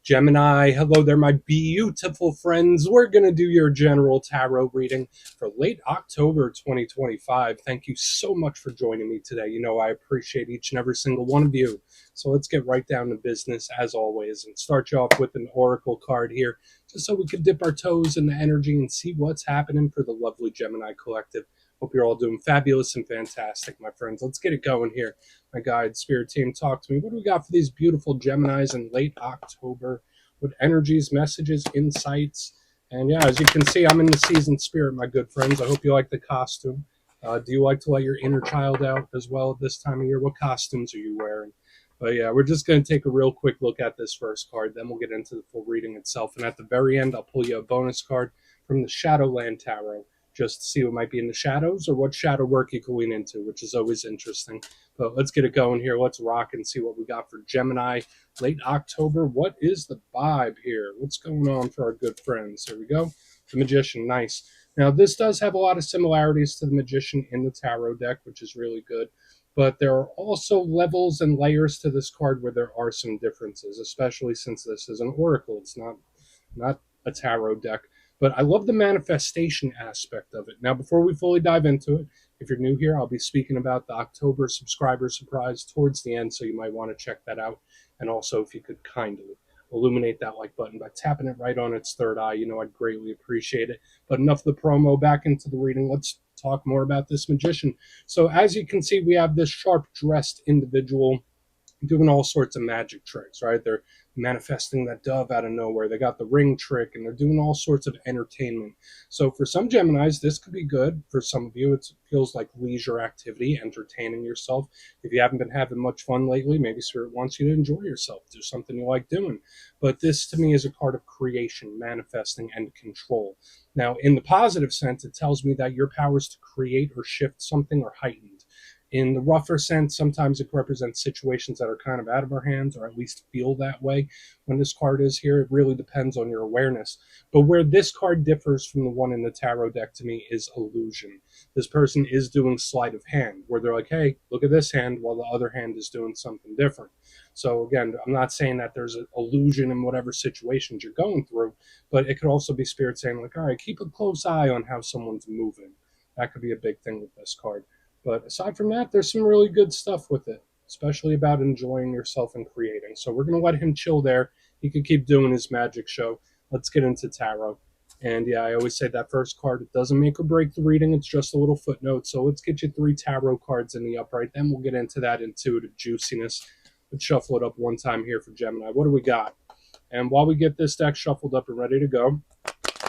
Gemini, hello there, my beautiful friends. We're going to do your general tarot reading for late October 2025. Thank you so much for joining me today. You know, I appreciate each and every single one of you. So let's get right down to business as always and start you off with an oracle card here, just so we can dip our toes in the energy and see what's happening for the lovely Gemini collective. Hope you're all doing fabulous and fantastic, my friends. Let's get it going here. My guide, spirit team, talk to me. What do we got for these beautiful Geminis in late October? What energies, messages, insights? And yeah, as you can see, I'm in the season spirit, my good friends. I hope you like the costume. Do you like to let your inner child out as well at this time of year? What costumes are you wearing? But yeah, we're just going to take a real quick look at this first card. Then we'll get into the full reading itself. And at the very end, I'll pull you a bonus card from the Shadowland Tarot, just to see what might be in the shadows or what shadow work you can lean into, which is always interesting. But let's get it going here. Let's rock and see what we got for Gemini late October. What is the vibe here? What's going on for our good friends? Here we go. The Magician, nice. Now, this does have a lot of similarities to the Magician in the tarot deck, which is really good. But there are also levels and layers to this card where there are some differences, especially since this is an oracle. It's not a tarot deck. But I love the manifestation aspect of it. Now, before we fully dive into it, if you're new here, I'll be speaking about the October subscriber surprise towards the end, so you might want to check that out. And also, if you could kindly illuminate that like button by tapping it right on its third eye, you know, I'd greatly appreciate it. But enough of the promo, back into the reading. Let's talk more about this Magician. So as you can see, we have this sharp-dressed individual doing all sorts of magic tricks, right? They're manifesting that dove out of nowhere. They got the ring trick, and they're doing all sorts of entertainment. So for some Geminis, this could be good. For some of you, it feels like leisure activity, entertaining yourself. If you haven't been having much fun lately, maybe Spirit wants you to enjoy yourself, do something you like doing. But this, to me, is a card of creation, manifesting, and control. Now, in the positive sense, it tells me that your powers to create or shift something are heightened. In the rougher sense, sometimes it represents situations that are kind of out of our hands, or at least feel that way when this card is here. It really depends on your awareness. But where this card differs from the one in the tarot deck to me is illusion. This person is doing sleight of hand, where they're like, hey, look at this hand, while the other hand is doing something different. So again, I'm not saying that there's an illusion in whatever situations you're going through, but it could also be Spirit saying, like, all right, keep a close eye on how someone's moving. That could be a big thing with this card. But aside from that, there's some really good stuff with it, especially about enjoying yourself and creating. So we're going to let him chill there. He can keep doing his magic show. Let's get into tarot. And yeah, I always say that first card, it doesn't make or break the reading. It's just a little footnote. So let's get you 3 tarot cards in the upright. Then we'll get into that intuitive juiciness. Let's shuffle it up one time here for Gemini. What do we got? And while we get this deck shuffled up and ready to go,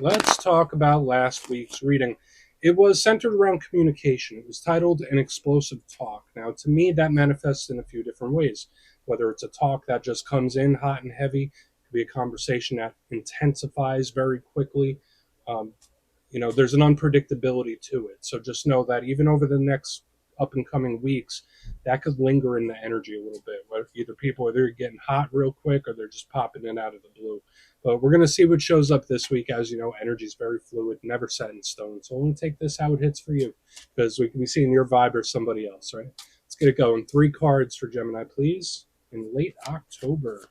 let's talk about last week's reading. It was centered around communication. It was titled An Explosive Talk. Now, to me, that manifests in a few different ways. Whether it's a talk that just comes in hot and heavy, it could be a conversation that intensifies very quickly. There's an unpredictability to it. So just know that even over the next up and coming weeks, that could linger in the energy a little bit. Where either people are either getting hot real quick or they're just popping in out of the blue. But we're going to see what shows up this week. As you know, energy is very fluid, never set in stone. So we're going to take this how it hits for you, because we can be seeing your vibe or somebody else, right? Let's get it going. 3 cards for Gemini, please, in late October.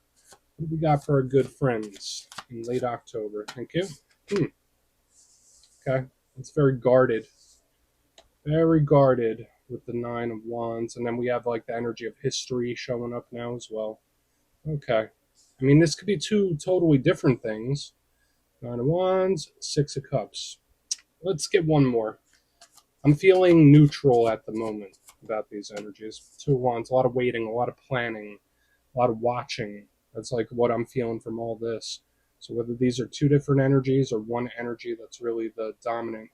What do we got for our good friends in late October? Thank you. Okay. It's very guarded. Very guarded with the 9 of Wands. And then we have like the energy of history showing up now as well. Okay. I mean, this could be 2 totally different things. 9 of Wands, 6 of Cups. Let's get one more. I'm feeling neutral at the moment about these energies. 2 of Wands, a lot of waiting, a lot of planning, a lot of watching. That's like what I'm feeling from all this. So whether these are 2 different energies or one energy that's really the dominant.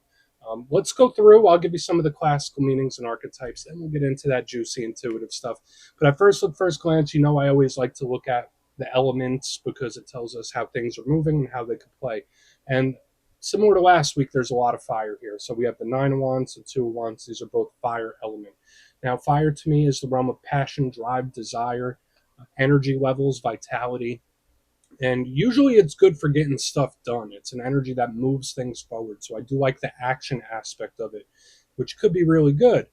Let's go through. I'll give you some of the classical meanings and archetypes, then we'll get into that juicy intuitive stuff. But at first glance, I always like to look at the elements, because it tells us how things are moving and how they could play. And similar to last week, there's a lot of fire here. So we have the 9 of Wands, the 2 of Wands. These are both fire element. Now, fire to me is the realm of passion, drive, desire, energy levels, vitality. And usually it's good for getting stuff done. It's an energy that moves things forward. So I do like the action aspect of it, which could be really good.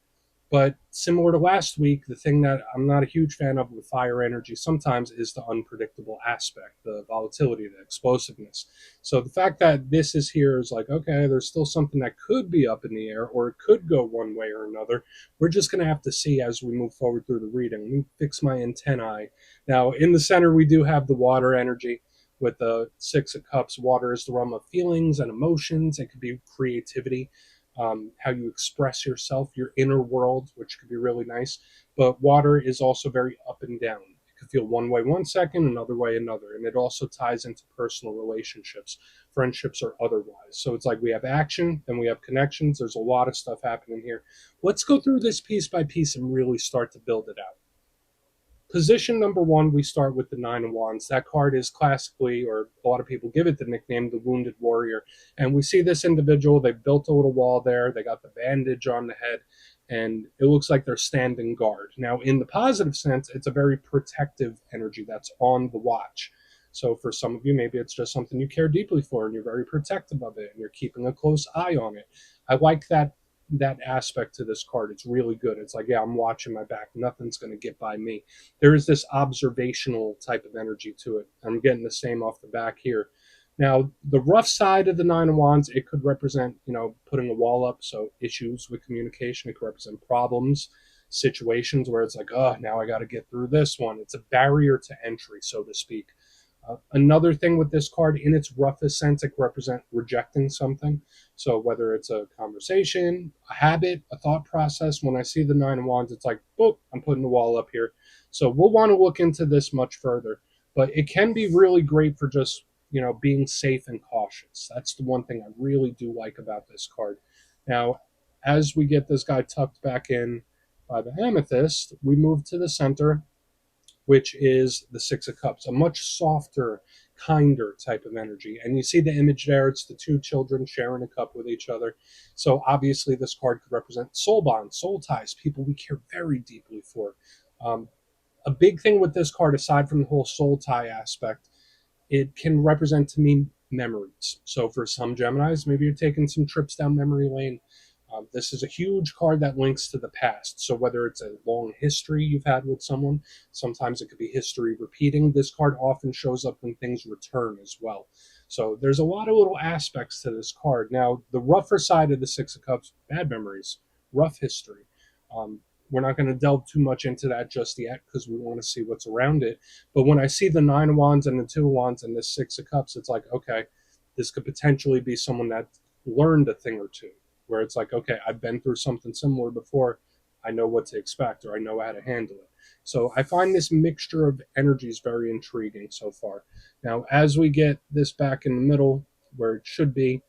But similar to last week, the thing that I'm not a huge fan of with fire energy sometimes is the unpredictable aspect, the volatility, the explosiveness. So the fact that this is here is like, okay, there's still something that could be up in the air or it could go one way or another. We're just going to have to see as we move forward through the reading. Let me fix my antennae. Now, in the center, we do have the water energy. With the Six of Cups, water is the realm of feelings and emotions. It could be creativity, how you express yourself, your inner world, which could be really nice. But water is also very up and down. It could feel one way one second, another way another. And it also ties into personal relationships, friendships, or otherwise. So it's like we have action, then we have connections. There's a lot of stuff happening here. Let's go through this piece by piece and really start to build it out. Position number one, we start with the Nine of Wands. That card is classically, or a lot of people give it the nickname, the Wounded Warrior. And we see this individual, they built a little wall there, they got the bandage on the head, and it looks like they're standing guard. Now, in the positive sense, it's a very protective energy that's on the watch. So for some of you, maybe it's just something you care deeply for and you're very protective of it and you're keeping a close eye on it. I like that aspect to this card. It's really good. It's like, yeah, I'm watching my back. Nothing's going to get by me. There is this observational type of energy to it. I'm getting the same off the back here. Now, the rough side of the Nine of Wands, it could represent, putting a wall up, so issues with communication. It could represent problems, situations where it's like, oh, now I got to get through this one. It's a barrier to entry, so to speak. Another thing with this card, in its roughest sense, it can represent rejecting something. So whether it's a conversation, a habit, a thought process, when I see the Nine of Wands, it's like, boop, I'm putting the wall up here. So we'll want to look into this much further. But it can be really great for just, being safe and cautious. That's the one thing I really do like about this card. Now, as we get this guy tucked back in by the amethyst, we move to the center, which is the Six of Cups, a much softer, kinder type of energy. And you see the image there, it's the two children sharing a cup with each other. So obviously, this card could represent soul bonds, soul ties, people we care very deeply for. Um, a big thing with this card, aside from the whole soul tie aspect, it can represent to me memories. So for some Geminis, maybe you're taking some trips down memory lane. This is a huge card that links to the past. So whether it's a long history you've had with someone, sometimes it could be history repeating. This card often shows up when things return as well. So there's a lot of little aspects to this card. Now, the rougher side of the Six of Cups, bad memories, rough history. Um, we're not going to delve too much into that just yet because we want to see what's around it. But when I see the Nine of Wands and the Two of Wands and the Six of Cups, it's like, okay, this could potentially be someone that learned a thing or two, where it's like, okay, I've been through something similar before. I know what to expect or I know how to handle it. So I find this mixture of energies very intriguing so far. Now, as we get this back in the middle where it should be,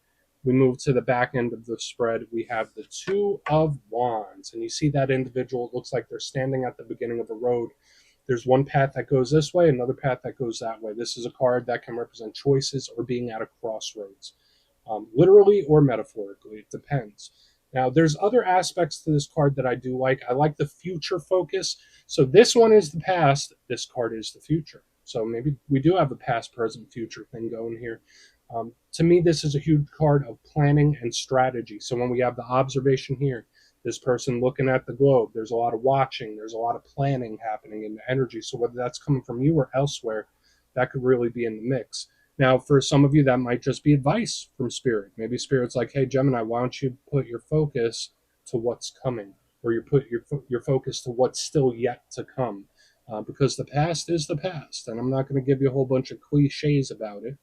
we move to the back end of the spread. We have the Two of Wands. And you see that individual, it looks like they're standing at the beginning of a road. There's one path that goes this way, another path that goes that way. This is a card that can represent choices or being at a crossroads, literally or metaphorically. It depends. Now, there's other aspects to this card that I do like. I like the future focus. So this one is the past. This card is the future. So maybe we do have a past, present, future thing going here. To me, this is a huge card of planning and strategy. So when we have the observation here, this person looking at the globe, there's a lot of watching, there's a lot of planning happening in the energy. So whether that's coming from you or elsewhere, that could really be in the mix. Now, for some of you, that might just be advice from Spirit. Maybe Spirit's like, hey, Gemini, why don't you put your focus to what's coming, or you put your focus to what's still yet to come, because the past is the past, and I'm not going to give you a whole bunch of cliches about it.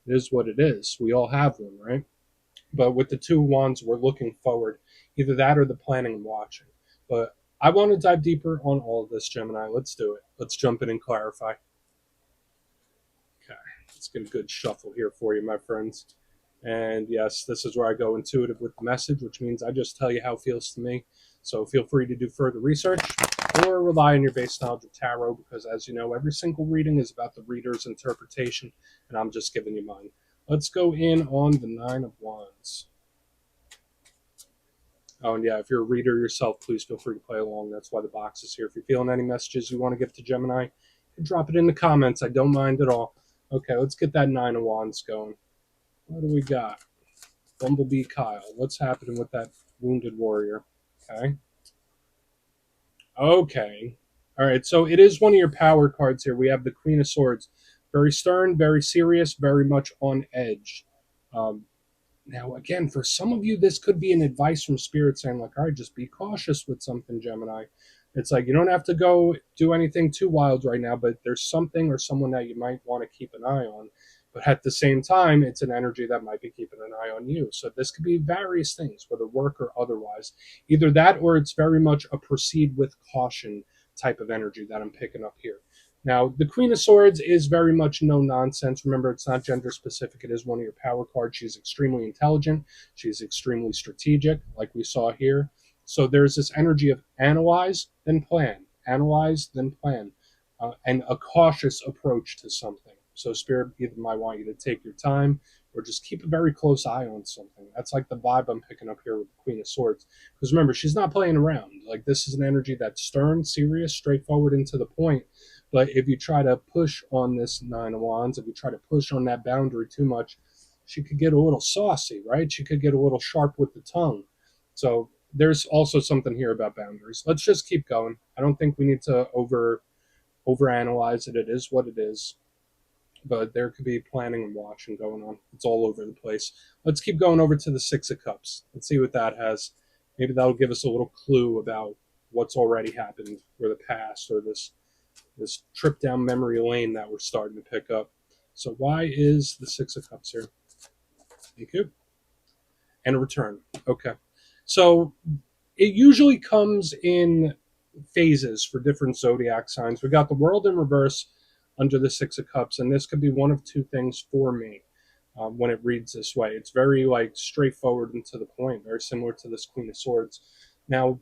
It is what it is. We all have one, right? But with the Two Wands, we're looking forward, either that or the planning and watching. But I want to dive deeper on all of this, Gemini. Let's do it. Let's jump in and clarify. Okay, let's get a good shuffle here for you, my friends. And yes, this is where I go intuitive with the message, which means I just tell you how it feels to me. So feel free to do further research or rely on your base knowledge of tarot, because as you know, every single reading is about the reader's interpretation, and I'm just giving you mine. Let's go in on the Nine of Wands. Oh, and yeah, if you're a reader yourself, please feel free to play along. That's why the box is here. If you're feeling any messages you want to give to Gemini, drop it in the comments. I don't mind at all. Okay, let's get that Nine of Wands going. What do we got? Bumblebee Kyle. What's happening with that wounded warrior? Okay. Okay. All right. So it is one of your power cards here. We have the Queen of Swords. Very stern, very serious, very much on edge. Um, Now, again, for some of you, this could be an advice from Spirit saying, like, all right, just be cautious with something, Gemini. It's like you don't have to go do anything too wild right now, but there's something or someone that you might want to keep an eye on. But at the same time, it's an energy that might be keeping an eye on you. So this could be various things, whether work or otherwise. Either that or it's very much a proceed with caution type of energy that I'm picking up here. Now, the Queen of Swords is very much no nonsense. Remember, it's not gender specific. It is one of your power cards. She's extremely intelligent. She's extremely strategic, like we saw here. So there's this energy of analyze, then plan, and a cautious approach to something. So Spirit either might want you to take your time or just keep a very close eye on something. That's like the vibe I'm picking up here with the Queen of Swords. Because remember, she's not playing around. Like this is an energy that's stern, serious, straightforward, and to the point. But if you try to push on this Nine of Wands, if you try to push on that boundary too much, she could get a little saucy, right? She could get a little sharp with the tongue. So there's also something here about boundaries. Let's just keep going. I don't think we need to overanalyze it. It is what it is. But there could be planning and watching going on. It's all over the place. Let's keep going over to the Six of Cups. Let's see what that has. Maybe that'll give us a little clue about what's already happened or the past or this trip down memory lane that we're starting to pick up. So why is the Six of Cups here? Thank you. And a return. Okay. So it usually comes in phases for different zodiac signs. We got the World in reverse under the Six of Cups, and this could be one of two things for me when it reads this way. It's very like straightforward and to the point, very similar to this Queen of Swords. Now,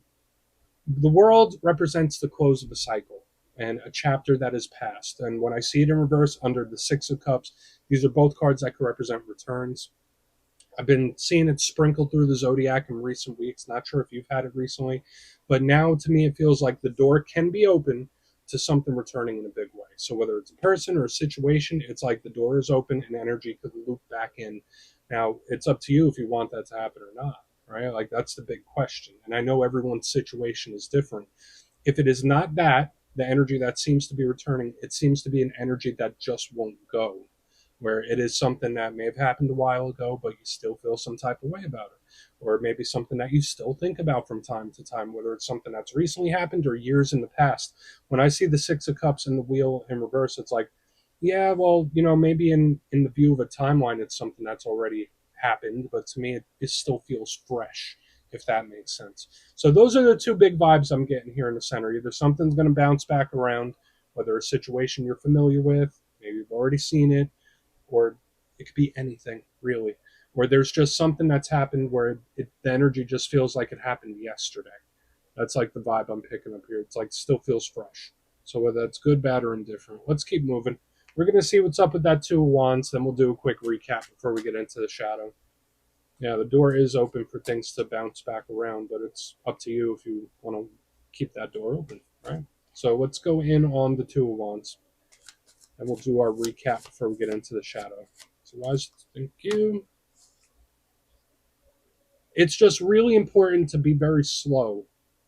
the World represents the close of a cycle and a chapter that is past. And when I see it in reverse under the Six of Cups, these are both cards that could represent returns. I've been seeing it sprinkled through the zodiac in recent weeks. Not sure if you've had it recently, but now to me it feels like the door can be open to something returning in a big way. So whether it's a person or a situation, it's like the door is open and energy could loop back in. Now it's up to you if you want that to happen or not, right? Like that's the big question. And I know everyone's situation is different. If it is not that, the energy that seems to be returning, it seems to be an energy that just won't go, where it is something that may have happened a while ago, but you still feel some type of way about it. Or maybe something that you still think about from time to time, whether it's something that's recently happened or years in the past. When I see the Six of Cups and the wheel in reverse, it's like, yeah, well, maybe in the view of a timeline, it's something that's already happened, but to me, it still feels fresh, if that makes sense. So those are the two big vibes I'm getting here in the center. Either something's going to bounce back around, whether a situation you're familiar with, maybe you've already seen it, or it could be anything really, where there's just something that's happened where the energy just feels like it happened yesterday. That's like the vibe I'm picking up here. It's like still feels fresh. So whether that's good, bad, or indifferent, let's keep moving. We're going to see what's up with that Two of Wands, then we'll do a quick recap before we get into the shadow. Yeah, the door is open for things to bounce back around, but it's up to you if you want to keep that door open, right? So let's go in on the Two of Wands, and we'll do our recap before we get into the shadow. So, wise, thank you. It's just really important to be very slow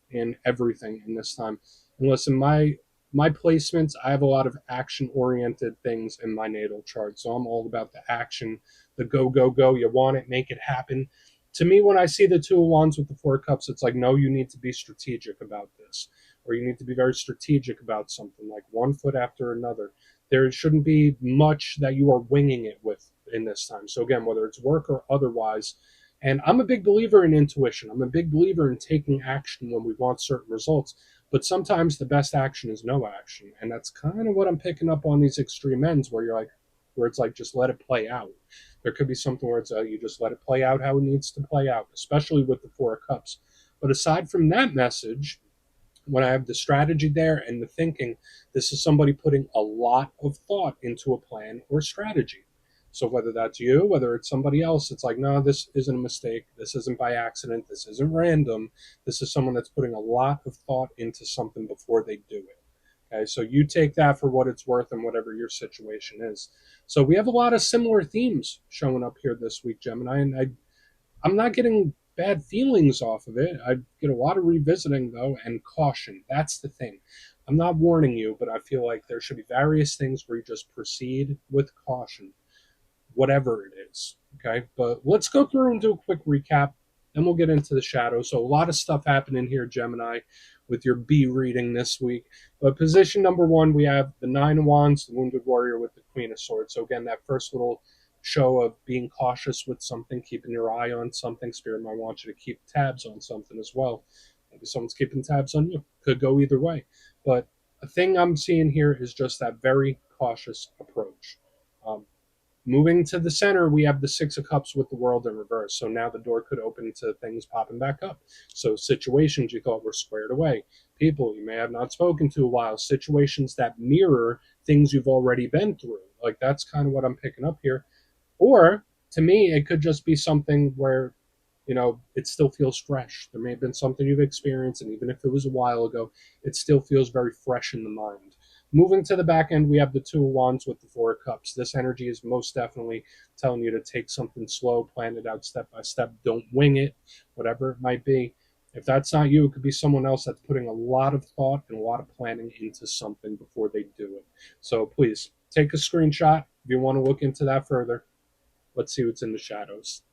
in everything in this time. And listen, my placements, I have a lot of action oriented things in my natal chart. So I'm all about the action, the go, go, go. You want it, make it happen. To me, when I see the Two of Wands with the Four of Cups, it's like, no, you need to be strategic about this, or you need to be very strategic about something, like one foot after another. There shouldn't be much that you are winging it with in this time. So again, whether it's work or otherwise, and I'm a big believer in intuition. I'm a big believer in taking action when we want certain results. But sometimes the best action is no action. And that's kind of what I'm picking up on these extreme ends where where it's like, just let it play out. There could be something where it's you just let it play out how it needs to play out, especially with the Four of Cups. But aside from that message, when I have the strategy there and the thinking, this is somebody putting a lot of thought into a plan or strategy. So whether that's you, whether it's somebody else, it's like, no, this isn't a mistake. This isn't by accident. This isn't random. This is someone that's putting a lot of thought into something before they do it. Okay, so you take that for what it's worth and whatever your situation is. So we have a lot of similar themes showing up here this week, Gemini, and I'm not getting bad feelings off of it. I get a lot of revisiting though, and caution. That's the thing. I'm not warning you, but I feel like there should be various things where you just proceed with caution, whatever it is. Okay, but let's go through and do a quick recap, and we'll get into the shadow. So a lot of stuff happening here, Gemini, with your B reading this week. But position number one, we have the Nine of Wands, the Wounded Warrior with the Queen of Swords. So again, that first little show of being cautious with something, keeping your eye on something. Spirit might want you to keep tabs on something as well. Maybe someone's keeping tabs on you. Could go either way. But a thing I'm seeing here is just that very cautious approach. Um, Moving to the center, we have the Six of Cups with the World in reverse. So now the door could open to things popping back up. So situations you thought were squared away, people you may have not spoken to a while, situations that mirror things you've already been through. Like that's kind of what I'm picking up here. Or to me, it could just be something where, it still feels fresh. There may have been something you've experienced, and even if it was a while ago, it still feels very fresh in the mind. Moving to the back end, we have the Two of Wands with the Four of Cups. This energy is most definitely telling you to take something slow, plan it out step by step. Don't wing it, whatever it might be. If that's not you, it could be someone else that's putting a lot of thought and a lot of planning into something before they do it. So please take a screenshot if you want to look into that further. Let's see what's in the shadows.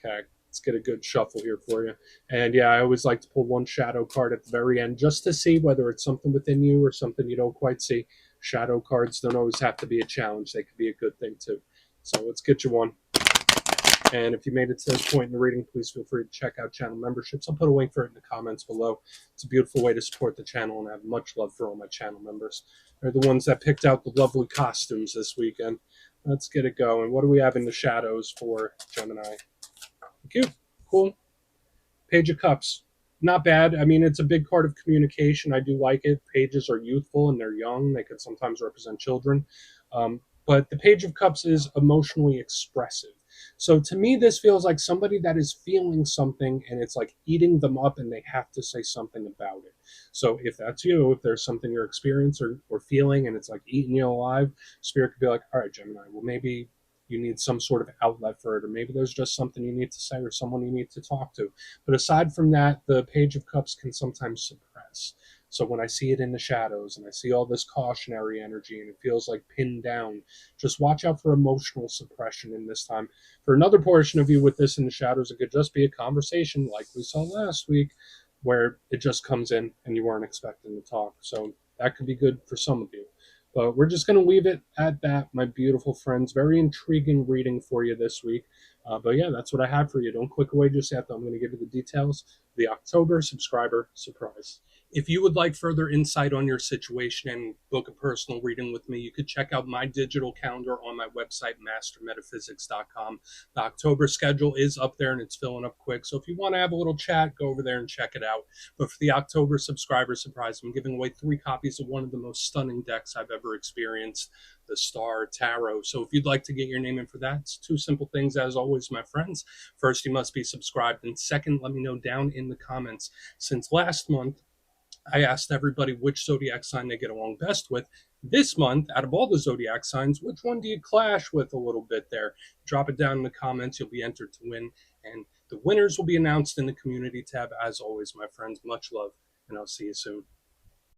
Okay, let's get a good shuffle here for you. And yeah, I always like to pull one shadow card at the very end just to see whether it's something within you or something you don't quite see. Shadow cards don't always have to be a challenge, they could be a good thing too. So let's get you one. And if you made it to this point in the reading, please feel free to check out channel memberships. I'll put a link for it in the comments below. It's a beautiful way to support the channel, and I have much love for all my channel members. They're the ones that picked out the lovely costumes this weekend. Let's get it going. What do we have in the shadows for Gemini? Cute, cool. Page of Cups, not bad. I mean, it's a big part of communication. I do like it. Pages are youthful and they're young. They could sometimes represent children. But the Page of Cups is emotionally expressive. So to me, this feels like somebody that is feeling something and it's like eating them up and they have to say something about it. So if that's you, if there's something you're experiencing or feeling and it's like eating you alive, Spirit could be like, all right, Gemini, well, maybe you need some sort of outlet for it, or maybe there's just something you need to say or someone you need to talk to. But aside from that, the Page of Cups can sometimes suppress. So when I see it in the shadows and I see all this cautionary energy and it feels like pinned down, just watch out for emotional suppression in this time. For another portion of you with this in the shadows, it could just be a conversation like we saw last week where it just comes in and you weren't expecting to talk. So that could be good for some of you. But we're just going to leave it at that, my beautiful friends. Very intriguing reading for you this week. But yeah, that's what I have for you. Don't click away just yet, though. I'm going to give you the details. The October subscriber surprise. If you would like further insight on your situation and book a personal reading with me, you could check out my digital calendar on my website, mastermetaphysics.com. The October schedule is up there and it's filling up quick. So if you want to have a little chat, go over there and check it out. But for the October subscriber surprise, I'm giving away 3 copies of one of the most stunning decks I've ever experienced, the Star Tarot. So if you'd like to get your name in for that, it's 2 simple things as always, my friends. First, you must be subscribed. And second, let me know down in the comments. Since last month, I asked everybody which zodiac sign they get along best with. This month, out of all the zodiac signs, which one do you clash with a little bit there? Drop it down in the comments. You'll be entered to win. And the winners will be announced in the community tab. As always, my friends, much love, and I'll see you soon.